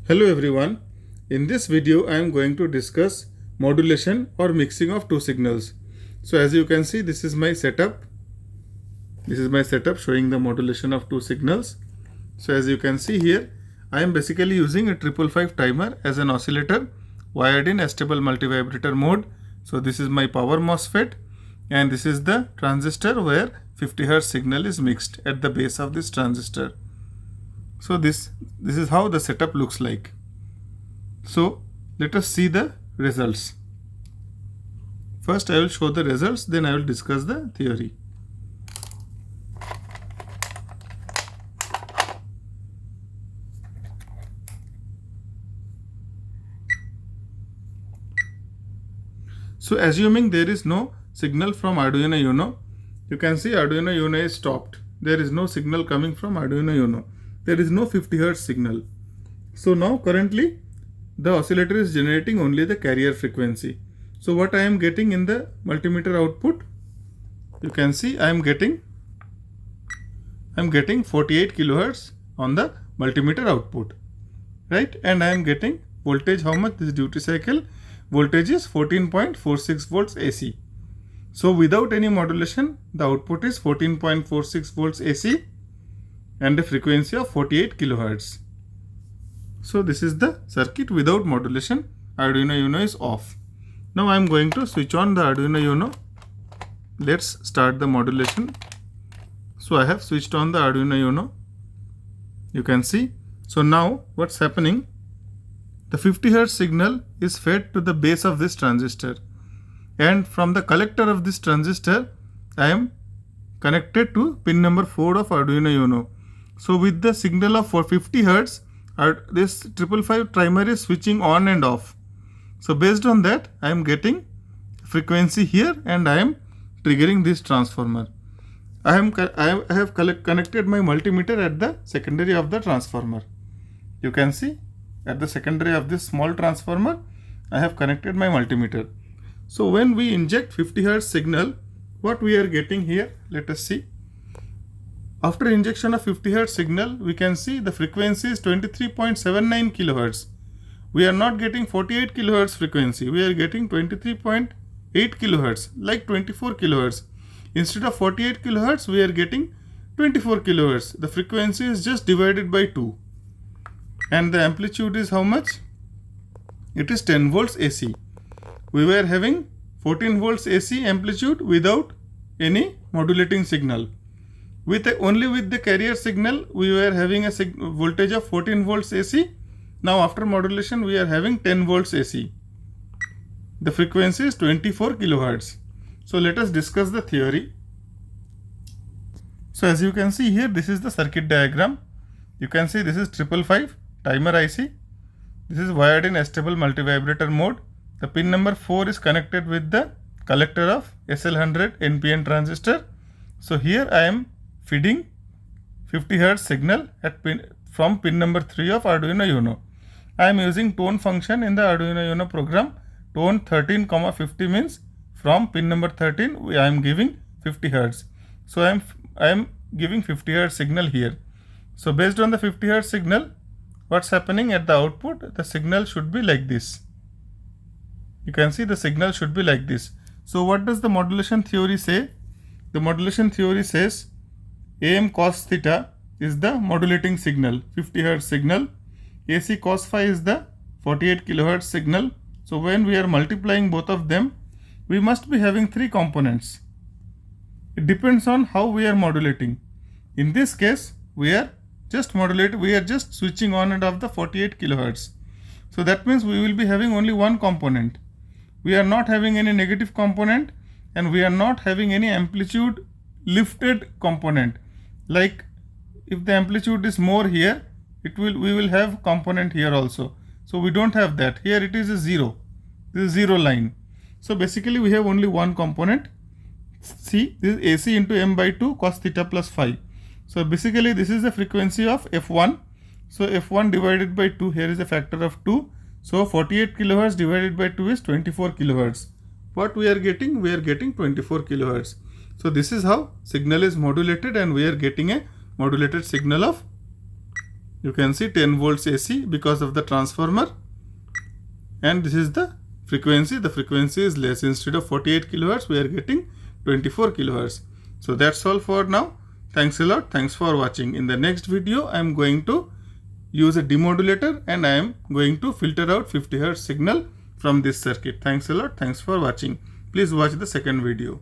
Hello everyone. In this video I am going to discuss modulation or mixing of two signals. So as you can see, this is my setup. This is my setup showing the modulation of two signals. So as you can see here, I am basically using a 555 timer as an oscillator wired in stable multivibrator mode. So this is my power MOSFET and this is the transistor where 50 Hz signal is mixed at the base of this transistor. So this is how the setup looks like. So let us see the results. First I will show the results, then I will discuss the theory. So assuming there is no signal from Arduino Uno, you can see Arduino Uno is stopped. There is no signal coming from Arduino Uno. There is no 50 Hz signal. So now currently the oscillator is generating only the carrier frequency. So what I am getting in the multimeter output, you can see I am getting 48 kilohertz on the multimeter output, right? And I am getting voltage. How much? This duty cycle voltage is 14.46 volts AC. So without any modulation, the output is 14.46 volts AC and a frequency of 48 kilohertz. So this is the circuit without modulation. Arduino Uno is off. Now I am going to switch on the Arduino Uno. Let's start the modulation. So I have switched on the Arduino Uno. You can see. So now what's happening? The 50 Hz signal is fed to the base of this transistor. And from the collector of this transistor, I am connected to pin number 4 of Arduino Uno. So with the signal of 450 Hz, this 555 timer is switching on and off. So based on that, I am getting frequency here and I am triggering this transformer. I have connected my multimeter at the secondary of the transformer. You can see at the secondary of this small transformer, I have connected my multimeter. So when we inject 50 Hz signal, what we are getting here, let us see. After injection of 50 Hz signal, we can see the frequency is 23.79 kilohertz. We are not getting 48 kilohertz frequency. We are getting 23.8 kilohertz, like 24 kilohertz. Instead of 48 kilohertz, we are getting 24 kilohertz. The frequency is just divided by 2. And the amplitude is how much? It is 10 volts AC. We were having 14 volts AC amplitude without any modulating signal. Only with the carrier signal, we were having a voltage of 14 volts AC. Now after modulation, we are having 10 volts AC. The frequency is 24 kilohertz. So let us discuss the theory. So as you can see here, this is the circuit diagram. You can see this is 555 timer IC. This is wired in stable multivibrator mode. The pin number 4 is connected with the collector of SL100 NPN transistor. So here I am feeding 50 Hz signal from pin number 3 of Arduino Uno. I am using tone function in the Arduino Uno program. Tone 13,50 means from pin number 13 I am giving 50 Hz. So I am giving 50 Hz signal here. So based on the 50 Hz signal, what's happening at the output? The signal should be like this. You can see the signal should be like this. So what does the modulation theory say? The modulation theory says AM cos theta is the modulating signal, 50 Hz signal. AC cos phi is the 48 kilohertz signal. So when we are multiplying both of them, we must be having 3 components. It depends on how we are modulating. In this case, we are just switching on and off the 48 kilohertz. So that means we will be having only one component. We are not having any negative component and we are not having any amplitude lifted component. Like if the amplitude is more here, we will have component here also. So we don't have that. Here it is a 0. This is 0 line. So basically we have only one component. See, this is AC into m by 2 cos theta plus phi. So basically this is the frequency of F1. So F1 divided by 2, here is a factor of 2. So 48 kilohertz divided by 2 is 24 kilohertz. What we are getting? We are getting 24 kilohertz. So this is how signal is modulated and we are getting a modulated signal of You can see 10 volts AC because of the transformer. And this is the frequency. The frequency is less. Instead of 48 kilohertz, we are getting 24 kilohertz. So that's all for now. Thanks a lot. Thanks for watching. In the next video, I am going to use a demodulator and I am going to filter out 50 Hz signal from this circuit. Thanks a lot. Thanks for watching. Please watch the second video.